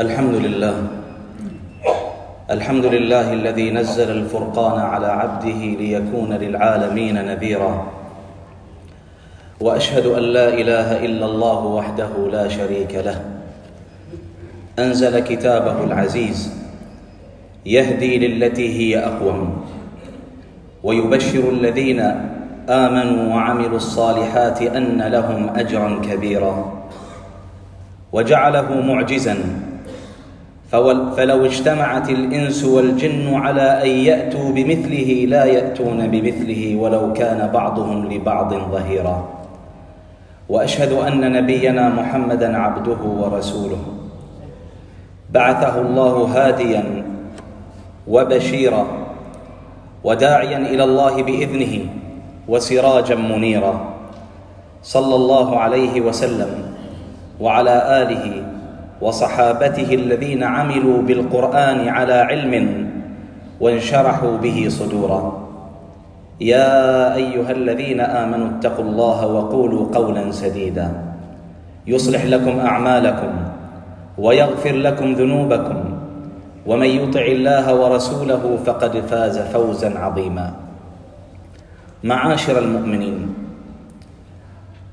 الحمد لله الذي نزل الفرقان على عبده ليكون للعالمين نذيرا، وأشهد أن لا إله إلا الله وحده لا شريك له، أنزل كتابه العزيز يهدي للتي هي أقوم، ويبشر الذين آمنوا وعملوا الصالحات أن لهم أجرا كبيرا، وجعله معجزا، فلو اجتمعت الإنس والجن على أن يأتوا بمثله لا يأتون بمثله ولو كان بعضهم لبعض ظهيرا. وأشهد أن نبينا محمدًا عبده ورسوله، بعثه الله هاديا وبشيرا وداعيا إلى الله بإذنه وسراجا منيرا، صلى الله عليه وسلم وعلى آله وصحابته الذين عملوا بالقرآن على علم وانشرحوا به صدورا. يا أيها الذين آمنوا اتقوا الله وقولوا قولا سديدا يصلح لكم أعمالكم ويغفر لكم ذنوبكم، ومن يطع الله ورسوله فقد فاز فوزا عظيما. معاشر المؤمنين،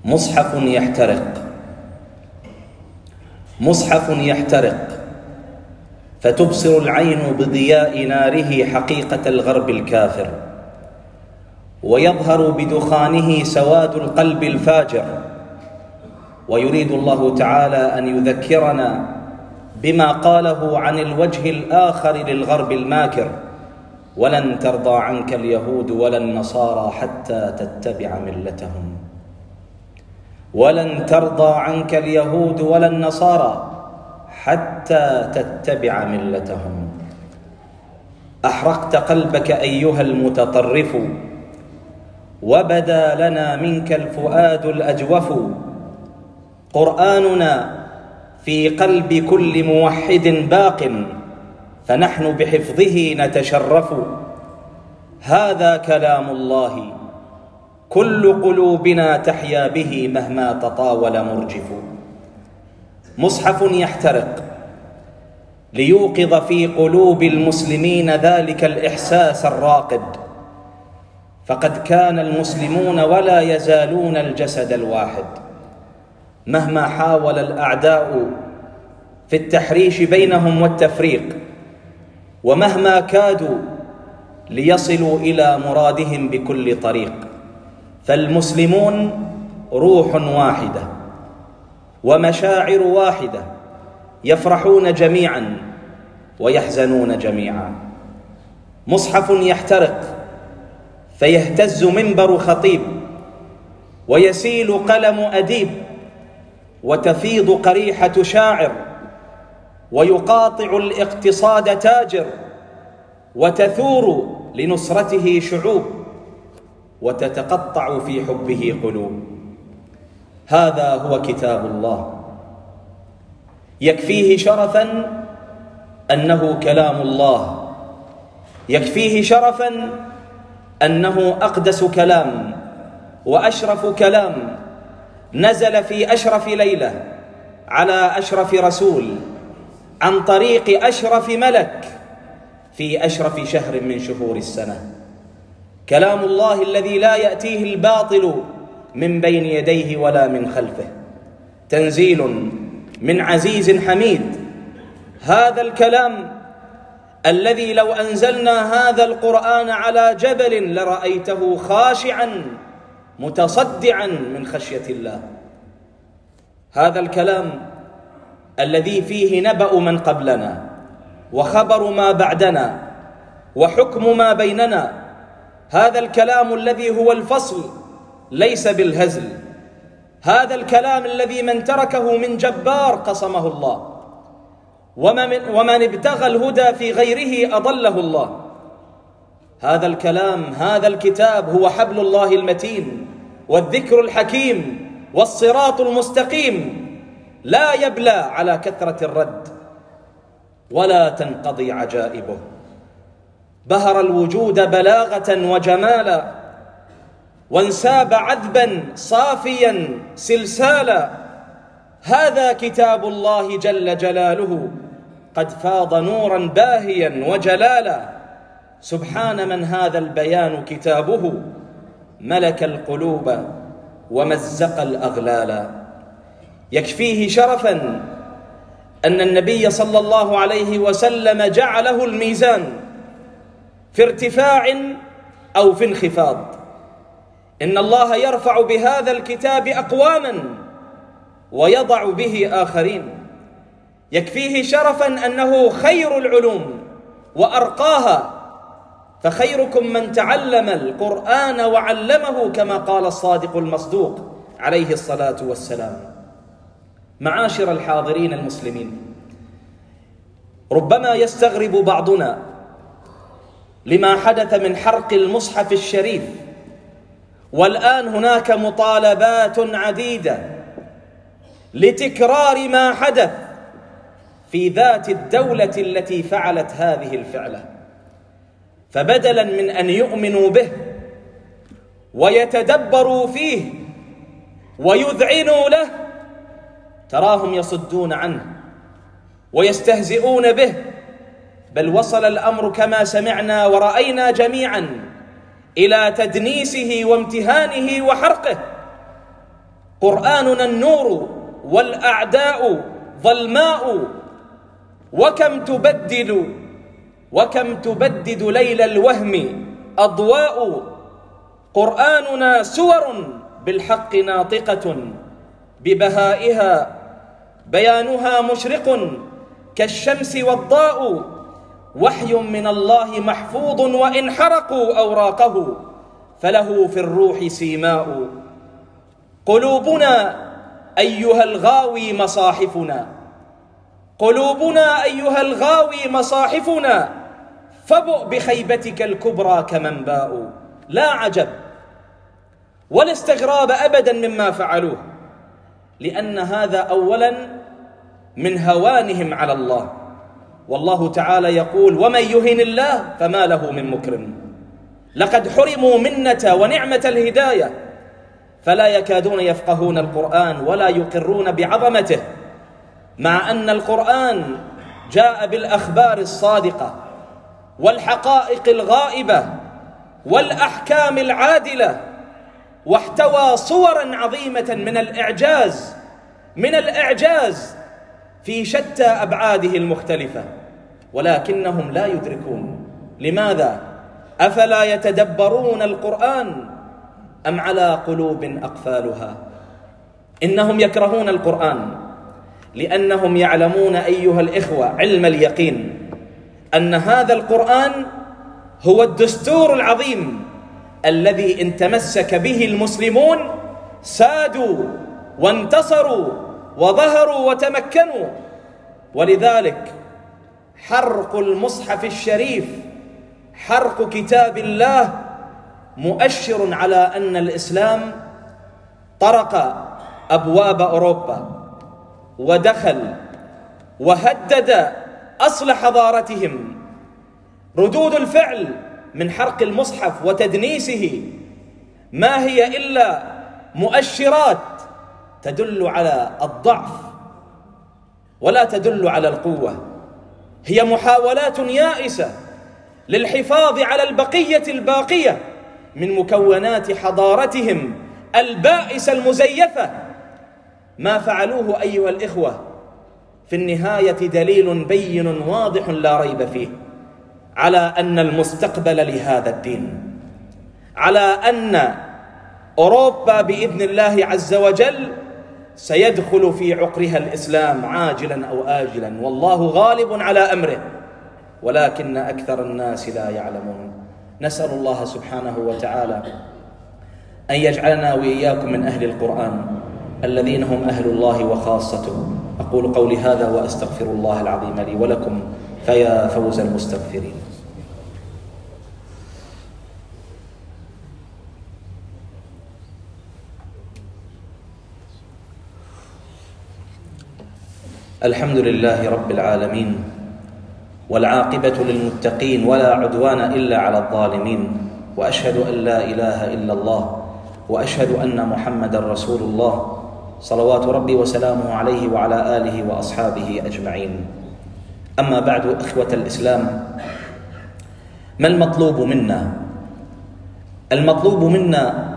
مصحف يحترق فتبصر العين بضياء ناره حقيقة الغرب الكافر، ويظهر بدخانه سواد القلب الفاجر، ويريد الله تعالى أن يذكرنا بما قاله عن الوجه الآخر للغرب الماكر: ولن ترضى عنك اليهود ولا النصارى حتى تتبع ملتهم. ولن ترضى عنك اليهود ولا النصارى حتى تتبع ملتهم. أحرقت قلبك أيها المتطرف، وبدا لنا منك الفؤاد الأجوف. قرآننا في قلب كل موحد باق، فنحن بحفظه نتشرف. هذا كلام الله، كل قلوبنا تحيا به مهما تطاول مرجف. مصحف يحترق ليوقظ في قلوب المسلمين ذلك الإحساس الراقد، فقد كان المسلمون ولا يزالون الجسد الواحد، مهما حاول الأعداء في التحريش بينهم والتفريق، ومهما كادوا ليصلوا إلى مرادهم بكل طريق. فالمسلمون روح واحدة ومشاعر واحدة، يفرحون جميعا ويحزنون جميعا. مصحف يحترق فيهتز منبر خطيب، ويسيل قلم أديب، وتفيض قريحة شاعر، ويقاطع الاقتصاد تاجر، وتثور لنصرته شعوب، وتتقطع في حبه قلوب. هذا هو كتاب الله، يكفيه شرفا أنه كلام الله، يكفيه شرفا أنه أقدس كلام وأشرف كلام، نزل في أشرف ليلة على أشرف رسول عن طريق أشرف ملك في أشرف شهر من شهور السنة. كلام الله الذي لا يأتيه الباطل من بين يديه ولا من خلفه، تنزيل من عزيز حميد. هذا الكلام الذي لو أنزلنا هذا القرآن على جبل لرأيته خاشعا متصدعا من خشية الله. هذا الكلام الذي فيه نبأ من قبلنا، وخبر ما بعدنا، وحكم ما بيننا. هذا الكلام الذي هو الفصل ليس بالهزل. هذا الكلام الذي من تركه من جبار قصمه الله، ومن ابتغى الهدى في غيره أضله الله. هذا الكلام، هذا الكتاب هو حبل الله المتين والذكر الحكيم والصراط المستقيم، لا يبلى على كثرة الرد ولا تنقضي عجائبه. بهر الوجود بلاغة وجمالا، وانساب عذبا صافيا سلسالا. هذا كتاب الله جل جلاله، قد فاض نورا باهيا وجلالا. سبحان من هذا البيان كتابه ملك القلوب ومزق الأغلال. يكفيه شرفا أن النبي صلى الله عليه وسلم جعله الميزان في ارتفاع أو في انخفاض. إن الله يرفع بهذا الكتاب أقواما ويضع به آخرين. يكفيه شرفا أنه خير العلوم وأرقاها، فخيركم من تعلم القرآن وعلمه كما قال الصادق المصدوق عليه الصلاة والسلام. معاشر الحاضرين المسلمين، ربما يستغرب بعضنا لما حدث من حرق المصحف الشريف، والآن هناك مطالبات عديدة لتكرار ما حدث في ذات الدولة التي فعلت هذه الفعلة. فبدلا من أن يؤمنوا به ويتدبروا فيه ويذعنوا له، تراهم يصدون عنه ويستهزئون به، بل وصل الأمر كما سمعنا ورأينا جميعا إلى تدنيسه وامتهانه وحرقه. قرآننا النور والأعداء ظلماء، وكم تبدد ليل الوهم أضواء. قرآننا سور بالحق ناطقة ببهائها، بيانها مشرق كالشمس والضاء. وحي من الله محفوظ وإن حرقوا أوراقه فله في الروح سيماء. قلوبنا أيها الغاوي مصاحفنا، قلوبنا أيها الغاوي مصاحفنا، فبؤ بخيبتك الكبرى كمن باء. لا عجب ولا استغراب أبدا مما فعلوه، لأن هذا أولا من هوانهم على الله. والله تعالى يقول: ومن يهن الله فما له من مكرم. لقد حرموا منة ونعمة الهداية، فلا يكادون يفقهون القرآن ولا يقرون بعظمته، مع أن القرآن جاء بالأخبار الصادقة والحقائق الغائبة والأحكام العادلة، واحتوى صورا عظيمة من الإعجاز في شتى أبعاده المختلفة، ولكنهم لا يدركون. لماذا؟ أفلا يتدبرون القرآن أم على قلوب أقفالها؟ إنهم يكرهون القرآن لأنهم يعلمون أيها الإخوة علم اليقين أن هذا القرآن هو الدستور العظيم الذي إن تمسك به المسلمون سادوا وانتصروا وظهروا وتمكنوا. ولذلك حرق المصحف الشريف، حرق كتاب الله، مؤشر على أن الإسلام طرق أبواب أوروبا ودخل وهدد أصل حضارتهم. ردود الفعل من حرق المصحف وتدنيسه ما هي إلا مؤشرات تدل على الضعف ولا تدل على القوة. هي محاولات يائسة للحفاظ على البقية الباقية من مكونات حضارتهم البائسة المزيفة. ما فعلوه أيها الإخوة في النهاية دليل بين واضح لا ريب فيه على أن المستقبل لهذا الدين، على أن أوروبا بإذن الله عز وجل سيدخل في عقرها الإسلام عاجلا أو آجلا، والله غالب على أمره، ولكن أكثر الناس لا يعلمون. نسأل الله سبحانه وتعالى أن يجعلنا وإياكم من أهل القرآن الذين هم أهل الله وخاصته. أقول قولي هذا وأستغفر الله العظيم لي ولكم، فيا فوز المستغفرين. الحمد لله رب العالمين، والعاقبة للمتقين، ولا عدوان إلا على الظالمين، وأشهد أن لا إله إلا الله، وأشهد أن محمدا رسول الله، صلوات ربي وسلامه عليه وعلى آله وأصحابه أجمعين. أما بعد، إخوة الإسلام، ما المطلوب منا؟ المطلوب منا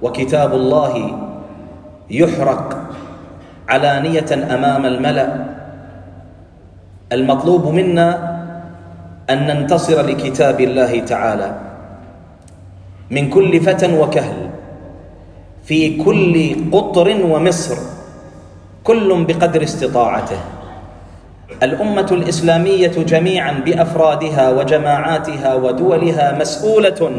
وكتاب الله يحرق علانية أمام الملأ، المطلوب منا أن ننتصر لكتاب الله تعالى من كل فتى وكهل في كل قطر ومصر، كل بقدر استطاعته. الأمة الإسلامية جميعا بأفرادها وجماعاتها ودولها مسؤولة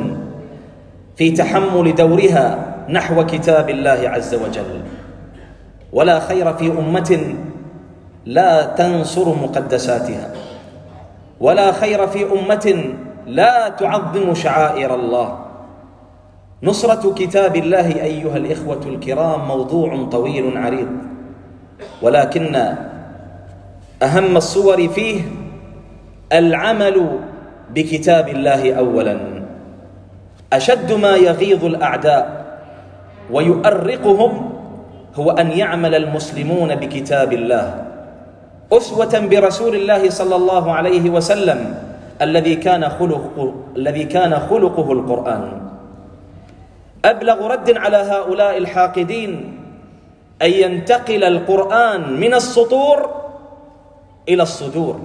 في تحمل دورها نحو كتاب الله عز وجل، ولا خير في أمة لا تنصر مقدساتها، ولا خير في أمة لا تعظم شعائر الله. نصرة كتاب الله أيها الإخوة الكرام موضوع طويل عريض، ولكن أهم الصور فيه العمل بكتاب الله أولا. أشد ما يغيظ الأعداء ويؤرقهم هو أن يعمل المسلمون بكتاب الله أسوة برسول الله صلى الله عليه وسلم الذي كان خلقه القرآن. أبلغ رد على هؤلاء الحاقدين أن ينتقل القرآن من السطور إلى الصدور،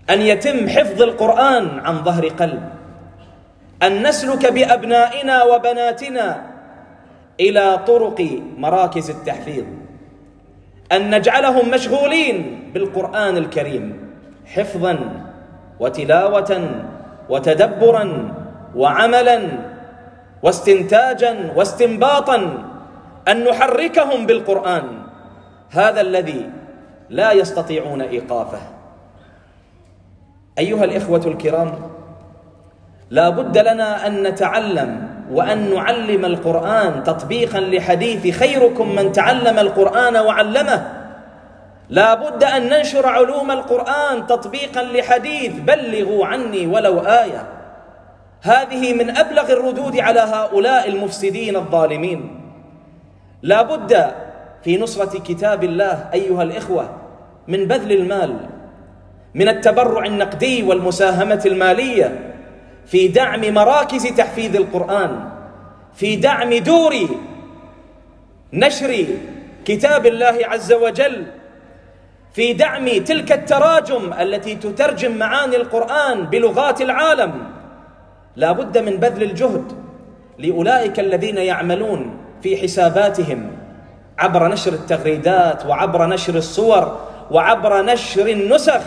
أن يتم حفظ القرآن عن ظهر قلب، أن نسلك بأبنائنا وبناتنا إلى طرق مراكز التحفيظ، أن نجعلهم مشغولين بالقرآن الكريم حفظا وتلاوة وتدبرا وعملا واستنتاجا واستنباطا، أن نحركهم بالقرآن، هذا الذي لا يستطيعون إيقافه. أيها الإخوة الكرام، لا بد لنا أن نتعلم وأن نعلم القرآن تطبيقا لحديث خيركم من تعلم القرآن وعلمه. لا بد أن ننشر علوم القرآن تطبيقا لحديث بلغوا عني ولو آية. هذه من أبلغ الردود على هؤلاء المفسدين الظالمين. لا بد في نصرة كتاب الله أيها الإخوة من بذل المال، من التبرع النقدي والمساهمة المالية في دعم مراكز تحفيظ القرآن، في دعم دور نشر كتاب الله عز وجل، في دعم تلك التراجم التي تترجم معاني القرآن بلغات العالم. لا بد من بذل الجهد لأولئك الذين يعملون في حساباتهم عبر نشر التغريدات وعبر نشر الصور وعبر نشر النسخ،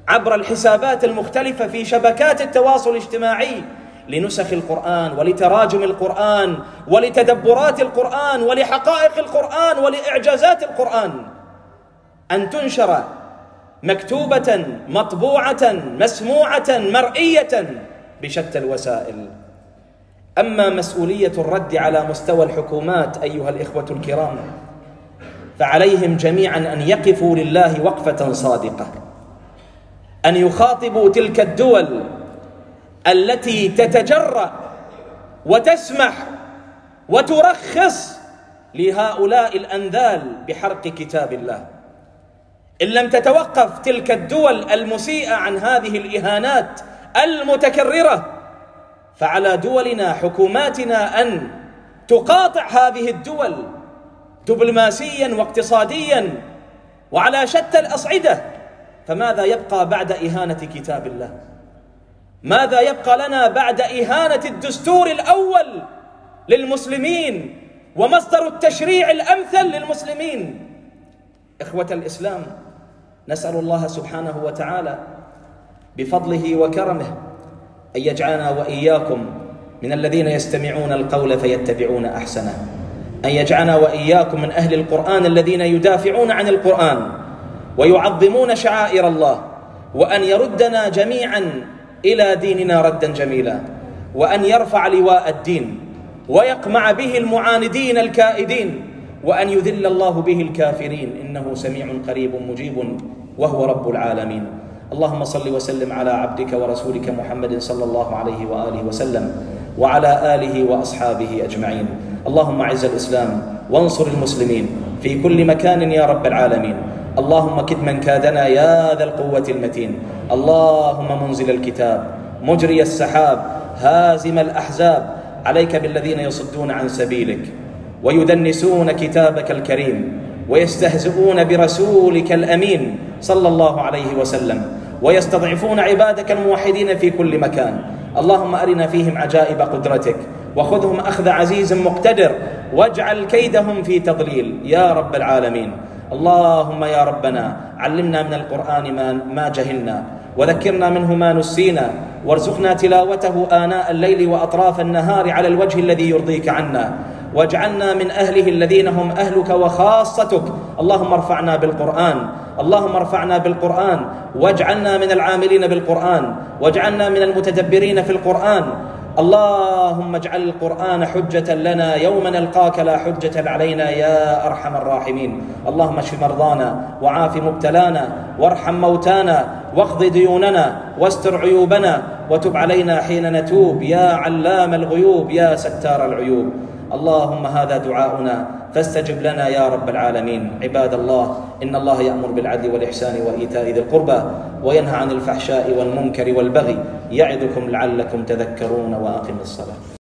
عبر الحسابات المختلفة في شبكات التواصل الاجتماعي لنسخ القرآن ولتراجم القرآن ولتدبرات القرآن ولحقائق القرآن ولإعجازات القرآن، أن تنشر مكتوبة مطبوعة مسموعة مرئية بشتى الوسائل. أما مسؤولية الرد على مستوى الحكومات أيها الإخوة الكرام، فعليهم جميعا أن يقفوا لله وقفة صادقة، أن يخاطبوا تلك الدول التي تتجرأ وتسمح وترخص لهؤلاء الأنذال بحرق كتاب الله. إن لم تتوقف تلك الدول المسيئة عن هذه الإهانات المتكررة، فعلى دولنا حكوماتنا أن تقاطع هذه الدول دبلوماسيا واقتصاديا وعلى شتى الأصعدة. فماذا يبقى بعد إهانة كتاب الله؟ ماذا يبقى لنا بعد إهانة الدستور الأول للمسلمين ومصدر التشريع الأمثل للمسلمين؟ إخوة الإسلام، نسأل الله سبحانه وتعالى بفضله وكرمه أن يجعلنا وإياكم من الذين يستمعون القول فيتبعون أحسنه، أن يجعلنا وإياكم من أهل القرآن الذين يدافعون عن القرآن ويعظمون شعائر الله، وأن يردنا جميعا إلى ديننا ردا جميلا، وأن يرفع لواء الدين ويقمع به المعاندين الكائدين، وأن يذل الله به الكافرين، إنه سميع قريب مجيب وهو رب العالمين. اللهم صل وسلم على عبدك ورسولك محمد صلى الله عليه وآله وسلم وعلى آله وأصحابه أجمعين. اللهم أعز الإسلام وانصر المسلمين في كل مكان يا رب العالمين، اللهم كد من كادنا يا ذا القوة المتين. اللهم منزل الكتاب، مجري السحاب، هازم الأحزاب، عليك بالذين يصدون عن سبيلك ويدنسون كتابك الكريم ويستهزئون برسولك الأمين صلى الله عليه وسلم ويستضعفون عبادك الموحدين في كل مكان. اللهم أرنا فيهم عجائب قدرتك وخذهم أخذ عزيز مقتدر واجعل كيدهم في تضليل يا رب العالمين. اللهم يا ربنا علمنا من القرآن ما جهلنا وذكرنا منه ما نسينا وارزقنا تلاوته آناء الليل وأطراف النهار على الوجه الذي يرضيك عنا واجعلنا من أهله الذين هم أهلك وخاصتك. اللهم ارفعنا بالقرآن، اللهم ارفعنا بالقرآن واجعلنا من العاملين بالقرآن واجعلنا من المتدبرين في القرآن. اللهم اجعل القرآن حجة لنا يوم نلقاك لا حجة علينا يا أرحم الراحمين. اللهم اشف مرضانا وعاف مبتلانا وارحم موتانا واقض ديوننا واستر عيوبنا وتب علينا حين نتوب يا علام الغيوب يا ستار العيوب. اللهم هذا دعاؤنا فاستجب لنا يا رب العالمين. عباد الله، إن الله يأمر بالعدل والإحسان وإيتاء ذي القربى وينهى عن الفحشاء والمنكر والبغي يعظكم لعلكم تذكرون. وأقم الصلاة.